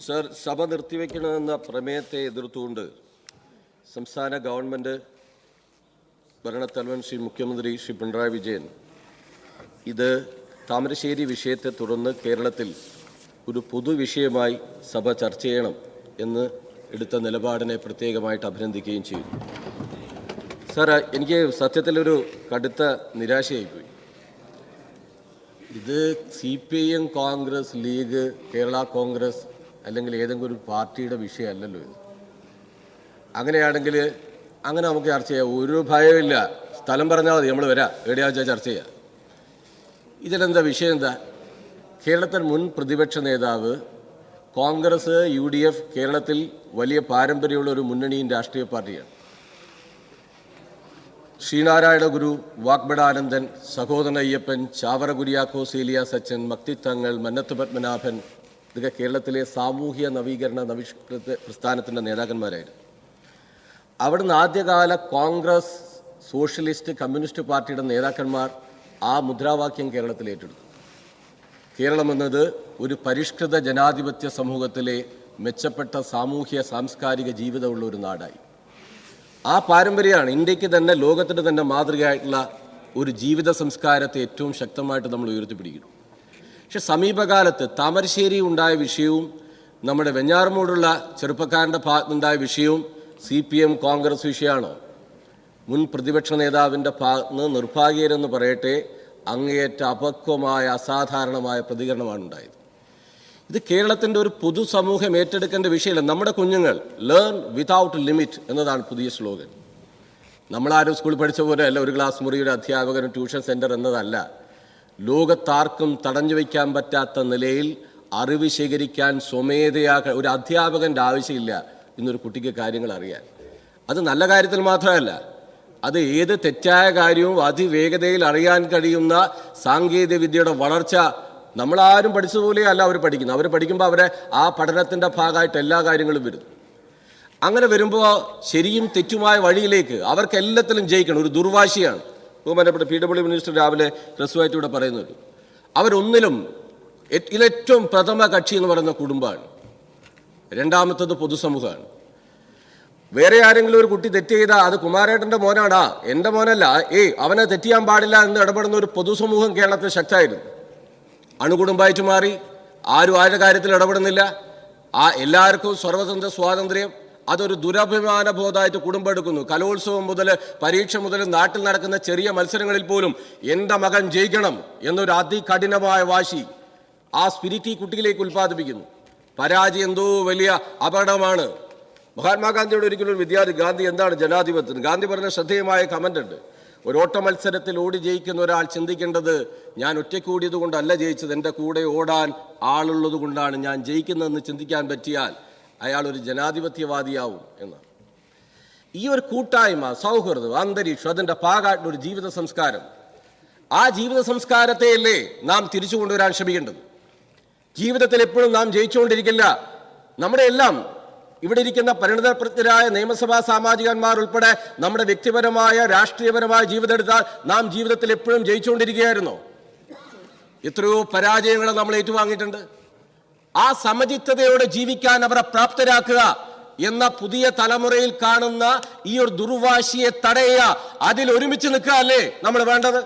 Sir, സഭ നിർത്തിവെക്കണമെന്ന പ്രമേയത്തെ എതിർത്തുകൊണ്ട് സംസ്ഥാന ഗവൺമെൻറ് ഭരണത്തലവൻ ശ്രീ മുഖ്യമന്ത്രി ശ്രീ പിണറായി വിജയൻ ഇത് താമരശ്ശേരി വിഷയത്തെ തുടർന്ന് കേരളത്തിൽ ഒരു പൊതുവിഷയമായി സഭ ചർച്ച ചെയ്യണം എന്ന് എടുത്ത നിലപാടിനെ പ്രത്യേകമായിട്ട് അഭിനന്ദിക്കുകയും ചെയ്തു. സർ, എനിക്ക് സത്യത്തിലൊരു കടുത്ത നിരാശയായിപ്പോയി. ഇത് CPIM, കോൺഗ്രസ്, ലീഗ്, കേരള കോൺഗ്രസ് അല്ലെങ്കിൽ ഏതെങ്കിലും ഒരു പാർട്ടിയുടെ വിഷയമല്ലല്ലോ ഇത്. അങ്ങനെയാണെങ്കിൽ അങ്ങനെ നമുക്ക് ചർച്ച ചെയ്യാം, ഒരു ഭയമില്ല. സ്ഥലം പറഞ്ഞാൽ മതി, നമ്മൾ വരാം, എവിടെയാച്ചാൽ ചർച്ച ചെയ്യാം. ഇതിലെന്താ വിഷയം? എന്താ? കേരളത്തിൽ മുൻ പ്രതിപക്ഷ നേതാവ്, കോൺഗ്രസ്, UDF കേരളത്തിൽ വലിയ പാരമ്പര്യമുള്ള ഒരു മുന്നണിയും രാഷ്ട്രീയ പാർട്ടിയാണ്. ശ്രീനാരായണ ഗുരു, വാഗ്ബടാനന്ദൻ, സഹോദരൻ അയ്യപ്പൻ, ചാവറ കുര്യാക്കോസ് ഏലിയാസ് അച്ഛൻ, മക്തിത്തങ്ങൾ, മന്നത്ത് പത്മനാഭൻ, ഇതൊക്കെ കേരളത്തിലെ സാമൂഹ്യ നവീകരണ പ്രസ്ഥാനത്തിൻ്റെ നേതാക്കന്മാരായിരുന്നു. അവിടുന്ന് ആദ്യകാല കോൺഗ്രസ്, സോഷ്യലിസ്റ്റ്, കമ്മ്യൂണിസ്റ്റ് പാർട്ടിയുടെ നേതാക്കന്മാർ ആ മുദ്രാവാക്യം കേരളത്തിൽ ഏറ്റെടുത്തു. കേരളം എന്നത് ഒരു പരിഷ്കൃത ജനാധിപത്യ സമൂഹത്തിലെ മെച്ചപ്പെട്ട സാമൂഹ്യ സാംസ്കാരിക ജീവിതമുള്ള ഒരു നാടായി. ആ പാരമ്പര്യമാണ് ഇന്ത്യക്ക് തന്നെ, ലോകത്തിന് തന്നെ മാതൃകയായിട്ടുള്ള ഒരു ജീവിത സംസ്കാരത്തെ ഏറ്റവും ശക്തമായിട്ട് നമ്മൾ ഉയർത്തിപ്പിടിക്കുന്നു. പക്ഷെ സമീപകാലത്ത് താമരശ്ശേരി ഉണ്ടായ വിഷയവും നമ്മുടെ വെഞ്ഞാറമൂടുള്ള ചെറുപ്പക്കാരൻ്റെ ഭാഗത്തുനിന്നുണ്ടായ വിഷയവും CPIM, കോൺഗ്രസ് വിഷയമാണോ? മുൻ പ്രതിപക്ഷ നേതാവിൻ്റെ ഭാഗത്തുനിന്ന് നിർഭാഗ്യരെന്ന് പറയട്ടെ, അങ്ങേയറ്റ അപക്വമായ, അസാധാരണമായ പ്രതികരണമാണ് ഉണ്ടായത്. ഇത് കേരളത്തിൻ്റെ ഒരു പൊതുസമൂഹം ഏറ്റെടുക്കേണ്ട വിഷയമല്ല. നമ്മുടെ കുഞ്ഞുങ്ങൾ ലേൺ വിതൗട്ട് ലിമിറ്റ് എന്നതാണ് പുതിയ സ്ലോഗൻ. നമ്മളാരും സ്കൂളിൽ പഠിച്ച പോലെ അല്ല ഒരു ക്ലാസ് മുറിയുടെ അധ്യാപകനും ട്യൂഷൻ സെൻറ്റർ എന്നതല്ല. ലോകത്താർക്കും തടഞ്ഞു വയ്ക്കാൻ പറ്റാത്ത നിലയിൽ അറിവ് ശേഖരിക്കാൻ സ്വമേധയാ ഒരു അധ്യാപകൻ്റെ ആവശ്യമില്ല എന്നൊരു കുട്ടിക്ക് കാര്യങ്ങൾ അറിയാൻ. അത് നല്ല കാര്യത്തിൽ മാത്രമല്ല, അത് ഏത് തെറ്റായ കാര്യവും അതിവേഗതയിൽ അറിയാൻ കഴിയുന്ന സാങ്കേതിക വിദ്യയുടെ വളർച്ച നമ്മളാരും പഠിച്ചതുപോലെയല്ല അവർ പഠിക്കുന്നത്. അവർ പഠിക്കുമ്പോൾ അവരെ ആ പഠനത്തിൻ്റെ ഭാഗമായിട്ട് എല്ലാ കാര്യങ്ങളും വരും. അങ്ങനെ വരുമ്പോൾ ശരിയും തെറ്റുമായ വഴിയിലേക്ക് അവർക്ക് എല്ലാത്തിലും ജയിക്കണം. ഒരു ദുർവാശിയാണ്. ബഹുമാനപ്പെട്ട PW മിനിസ്റ്റർ രാവിലെ ഹ്രസ്വമായിട്ട് ഇവിടെ പറയുന്നത്. അവരൊന്നിലും ഇതിലേറ്റവും പ്രഥമ കക്ഷി എന്ന് പറയുന്ന കുടുംബമാണ്, രണ്ടാമത്തത് പൊതുസമൂഹമാണ്. വേറെ ആരെങ്കിലും ഒരു കുട്ടി തെറ്റ് ചെയ്താൽ അത് കുമാരേട്ടൻ്റെ മോനാടാ, എൻ്റെ മോനല്ല, അവനെ തെറ്റിയാൻ പാടില്ല എന്ന് ഇടപെടുന്ന ഒരു പൊതുസമൂഹം കേരളത്തിൽ ശക്തമായിരുന്നു. അണുകുടുംബമായിട്ട് മാറി, ആരും ആരുടെ കാര്യത്തിൽ ഇടപെടുന്നില്ല. എല്ലാവർക്കും സർവതന്ത്ര സ്വാതന്ത്ര്യം, അതൊരു ദുരഭിമാന ബോധമായിട്ട് കുടുംബം എടുക്കുന്നു. കലോത്സവം മുതൽ പരീക്ഷ മുതൽ നാട്ടിൽ നടക്കുന്ന ചെറിയ മത്സരങ്ങളിൽ പോലും എൻ്റെ മകൻ ജയിക്കണം എന്നൊരു അതികഠിനമായ വാശി, ആ സ്പിരിറ്റ് ഈ കുട്ടിയിലേക്ക് ഉൽപ്പാദിപ്പിക്കുന്നു. പരാജയം എന്തോ വലിയ അപകടമാണ്. മഹാത്മാഗാന്ധിയോട് ഒരിക്കലും വിദ്യാർത്ഥി, ഗാന്ധി എന്താണ് ജനാധിപത്യം? ഗാന്ധി പറഞ്ഞ ശ്രദ്ധേയമായ കമൻ്റ് ഉണ്ട്. ഒരു ഓട്ട മത്സരത്തിൽ ഓടി ജയിക്കുന്ന ഒരാൾ ചിന്തിക്കേണ്ടത്, ഞാൻ ഒറ്റയ്ക്ക് ഓടിയത് കൊണ്ടല്ല ജയിച്ചത്, എൻ്റെ കൂടെ ഓടാൻ ആളുള്ളത് കൊണ്ടാണ് ഞാൻ ജയിക്കുന്നതെന്ന് ചിന്തിക്കാൻ പറ്റിയാൽ അയാൾ ഒരു ജനാധിപത്യവാദിയാവും എന്നാണ്. ഈ ഒരു കൂട്ടായ്മ, സൗഹൃദം, അന്തരീക്ഷം, അതിൻ്റെ ഭാഗമായിട്ടുള്ള ഒരു ജീവിത സംസ്കാരം, ആ ജീവിത സംസ്കാരത്തെയല്ലേ നാം തിരിച്ചു കൊണ്ടുവരാൻ ശ്രമിക്കേണ്ടത്. ജീവിതത്തിൽ എപ്പോഴും നാം ജയിച്ചുകൊണ്ടിരിക്കില്ല. നമ്മുടെ എല്ലാം ഇവിടെ ഇരിക്കുന്ന പരിണിതപ്രജ്ഞരായ നിയമസഭാ സാമാജികന്മാർ ഉൾപ്പെടെ നമ്മുടെ വ്യക്തിപരമായ, രാഷ്ട്രീയപരമായ ജീവിതം എടുത്താൽ നാം ജീവിതത്തിൽ എപ്പോഴും ജയിച്ചുകൊണ്ടിരിക്കുകയായിരുന്നോ? എത്രയോ പരാജയങ്ങൾ നമ്മൾ ഏറ്റുവാങ്ങിയിട്ടുണ്ട്. ആ സമചിത്തതയോടെ ജീവിക്കാൻ അവരെ പ്രാപ്തരാക്കുക എന്ന പുതിയ തലമുറയിൽ കാണുന്ന ഈ ഒരു ദുർവാശിയെ തടയുക, അതിൽ ഒരുമിച്ച് നിൽക്കുക അല്ലേ നമ്മൾ വേണ്ടത്?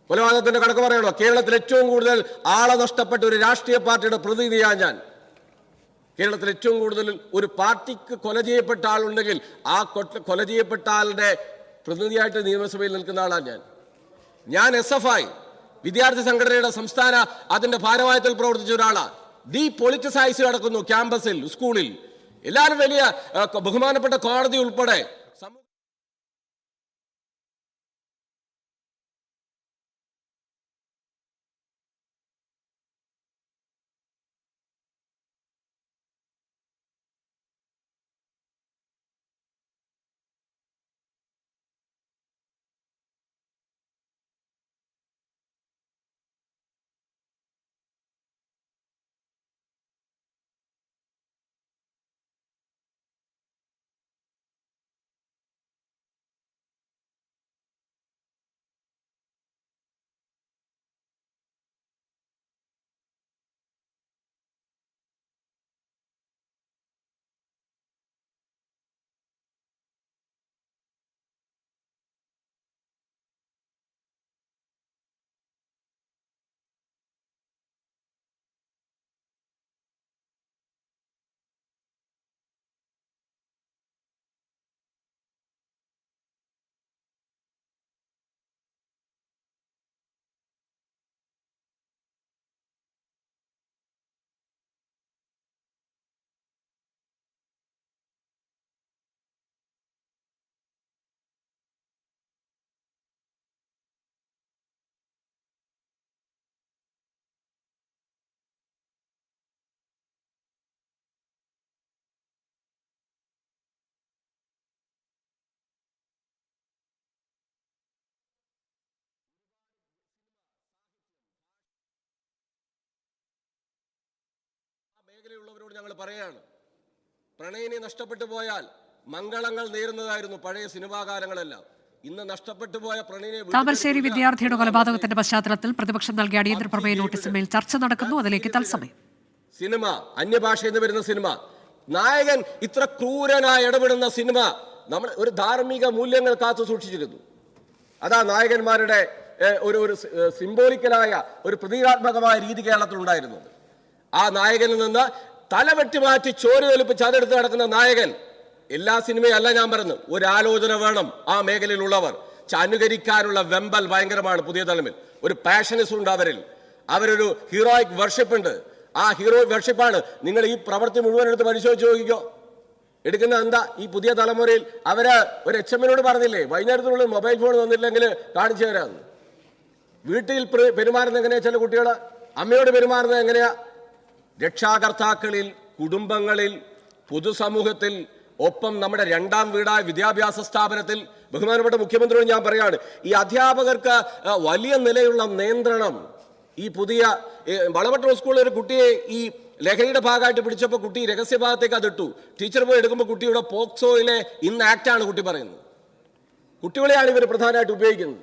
കൊലപാതകത്തിന്റെ കണക്ക് പറയണോ? കേരളത്തിൽ ഏറ്റവും കൂടുതൽ ആളെ നഷ്ടപ്പെട്ട ഒരു രാഷ്ട്രീയ പാർട്ടിയുടെ പ്രതിനിധിയാണ് ഞാൻ. കേരളത്തിൽ ഏറ്റവും കൂടുതൽ ഒരു പാർട്ടിക്ക് കൊല ചെയ്യപ്പെട്ട ആളുണ്ടെങ്കിൽ ആ കൊല ചെയ്യപ്പെട്ട ആളുടെ പ്രതിനിധിയായിട്ട് നിയമസഭയിൽ നിൽക്കുന്ന ആളാണ് ഞാൻ. SFI വിദ്യാർത്ഥി സംഘടനയുടെ സംസ്ഥാന അതിന്റെ ഭാരവാഹിത്വത്തിൽ പ്രവർത്തിച്ച ഒരാളാണ്. പൊളിറ്റിസൈസ് നടക്കുന്നു ക്യാമ്പസിൽ, സ്കൂളിൽ. എല്ലാവരും വലിയ ബഹുമാനപ്പെട്ട കോടതി ഉൾപ്പെടെ ഞങ്ങൾ പറയാണ്, പ്രണയിനി നഷ്ടപ്പെട്ടു പോയാൽ മംഗളങ്ങൾ നേരുന്നതായിരുന്നു പഴയ സിനിമാ കാലങ്ങളെല്ലാം. ഇന്ന് നഷ്ടപ്പെട്ടു പോയ പ്രണയിനെ താമരശ്ശേരി വിദ്യാർത്ഥിയുടെ കൊലപാതകത്തിന്റെ പശ്ചാത്തലത്തിൽ പ്രതിപക്ഷം നൽകിയ അടിയന്തര പ്രമേയ നോട്ടീസിന്മേൽ ചർച്ച നടക്കുന്നു. അതിലേക്ക് തത്സമയം. സിനിമ, അന്യഭാഷയിൽ നിന്ന് വരുന്ന സിനിമ, നായകൻ ഇത്ര ക്രൂരനായി ഇടപെടുന്ന സിനിമ നമ്മൾ ഒരു ധാർമ്മിക മൂല്യങ്ങൾ കാത്തു സൂക്ഷിച്ചിരുന്നു. അതാ നായകന്മാരുടെ ഒരു സിംബോളിക്കലായ ഒരു പ്രതീകാത്മകമായ രീതി കേരളത്തിൽ ഉണ്ടായിരുന്നത്. ആ നായകനിൽ നിന്ന് തല വെട്ടിമാറ്റി ചോരയൊലിപ്പിച്ച് അതെടുത്ത് നടക്കുന്ന നായകൻ. എല്ലാ സിനിമയും അല്ല ഞാൻ പറഞ്ഞു, ഒരു ആലോചന വേണം ആ മേഖലയിലുള്ളവർ. അനുകരിക്കാനുള്ള വെമ്പൽ ഭയങ്കരമാണ് പുതിയ തലമുറയിൽ. ഒരു പാഷനിസം ഉണ്ട് അവരിൽ. അവരൊരു ഹീറോയിക് വർഷിപ്പ് ഉണ്ട്. ആ ഹീറോയിക് വർഷിപ്പാണ്. നിങ്ങൾ ഈ പ്രവൃത്തി മുഴുവൻ എടുത്ത് പരിശോധിച്ച് നോക്കിക്കോ. എടുക്കുന്ന എന്താ ഈ പുതിയ തലമുറയിൽ? അവര് ഒരു HM-നോട് പറഞ്ഞില്ലേ, വൈകുന്നേരത്തിനുള്ളിൽ മൊബൈൽ ഫോൺ വന്നില്ലെങ്കിൽ കാണിച്ചു തരാമെന്ന്. വീട്ടിൽ പെരുമാറുന്നത് എങ്ങനെയാ? ചില കുട്ടികൾ അമ്മയോട് പെരുമാറുന്നത് എങ്ങനെയാ? രക്ഷാകർത്താക്കളിൽ, കുടുംബങ്ങളിൽ, പൊതുസമൂഹത്തിൽ, ഒപ്പം നമ്മുടെ രണ്ടാം വീടായ വിദ്യാഭ്യാസ സ്ഥാപനത്തിൽ. ബഹുമാനപ്പെട്ട മുഖ്യമന്ത്രിയോട് ഞാൻ പറയാണ്, ഈ അധ്യാപകർക്ക് വലിയ നിലയുള്ള നിയന്ത്രണം. ഈ പുതിയ വളവട്ടൂർ സ്കൂളിൽ ഒരു കുട്ടിയെ ഈ ലഹരിയുടെ ഭാഗമായിട്ട് പിടിച്ചപ്പോൾ കുട്ടി രഹസ്യഭാഗത്തേക്ക് അതിട്ടു. ടീച്ചർ പോയി എടുക്കുമ്പോൾ കുട്ടിയുടെ പോക്സോയിലെ ഇന്ന് ആക്റ്റാണ് കുട്ടി പറയുന്നത്. കുട്ടികളെയാണ് ഇവർ പ്രധാനമായിട്ട് ഉപയോഗിക്കുന്നത്.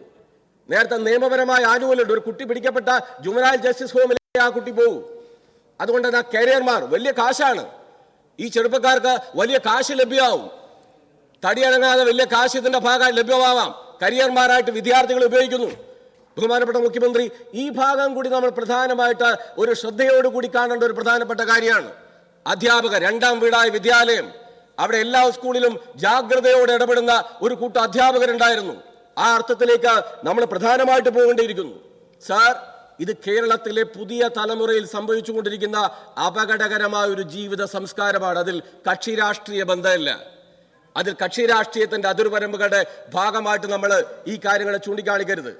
നേരത്തെ നിയമപരമായ ആനുകൂല്യമുണ്ട്. ഒരു കുട്ടി പിടിക്കപ്പെട്ട ജുവനൈൽ ജസ്റ്റിസ് ഹോമിലേക്ക് ആ കുട്ടി പോകും. അതുകൊണ്ട് തന്നെ കരിയർമാർ വലിയ കാശാണ്. ഈ ചെറുപ്പക്കാർക്ക് വലിയ കാശ് ലഭ്യമാവും. തടിയണങ്ങാതെ വലിയ കാശ് ഇതിന്റെ ഭാഗമായി ലഭ്യമാവാം. കരിയർമാരായിട്ട് വിദ്യാർത്ഥികൾ ഉപയോഗിക്കുന്നു. ബഹുമാനപ്പെട്ട മുഖ്യമന്ത്രി, ഈ ഭാഗം കൂടി നമ്മൾ പ്രധാനമായിട്ട് ഒരു ശ്രദ്ധയോടുകൂടി കാണേണ്ട ഒരു പ്രധാനപ്പെട്ട കാര്യമാണ്. അധ്യാപകർ, രണ്ടാം വീടായ വിദ്യാലയം, അവിടെ എല്ലാ സ്കൂളിലും ജാഗ്രതയോടെ ഇടപെടുന്ന ഒരു കൂട്ടം അധ്യാപകരുണ്ടായിരുന്നു. ആ അർത്ഥത്തിലേക്ക് നമ്മൾ പ്രധാനമായിട്ട് പോകേണ്ടിയിരിക്കുന്നു. സാർ, ഇത് കേരളത്തിലെ പുതിയ തലമുറയിൽ സംഭവിച്ചുകൊണ്ടിരിക്കുന്ന അപകടകരമായ ഒരു ജീവിത സംസ്കാരമാണ്. അതിൽ കക്ഷി രാഷ്ട്രീയ ബന്ധമില്ല. അതിൽ കക്ഷി രാഷ്ട്രീയത്തിന്റെ അതിർവരമ്പുകളുടെ ഭാഗമായിട്ട് നമ്മൾ ഈ കാര്യങ്ങളെ ചൂണ്ടിക്കാണിക്കരുത്.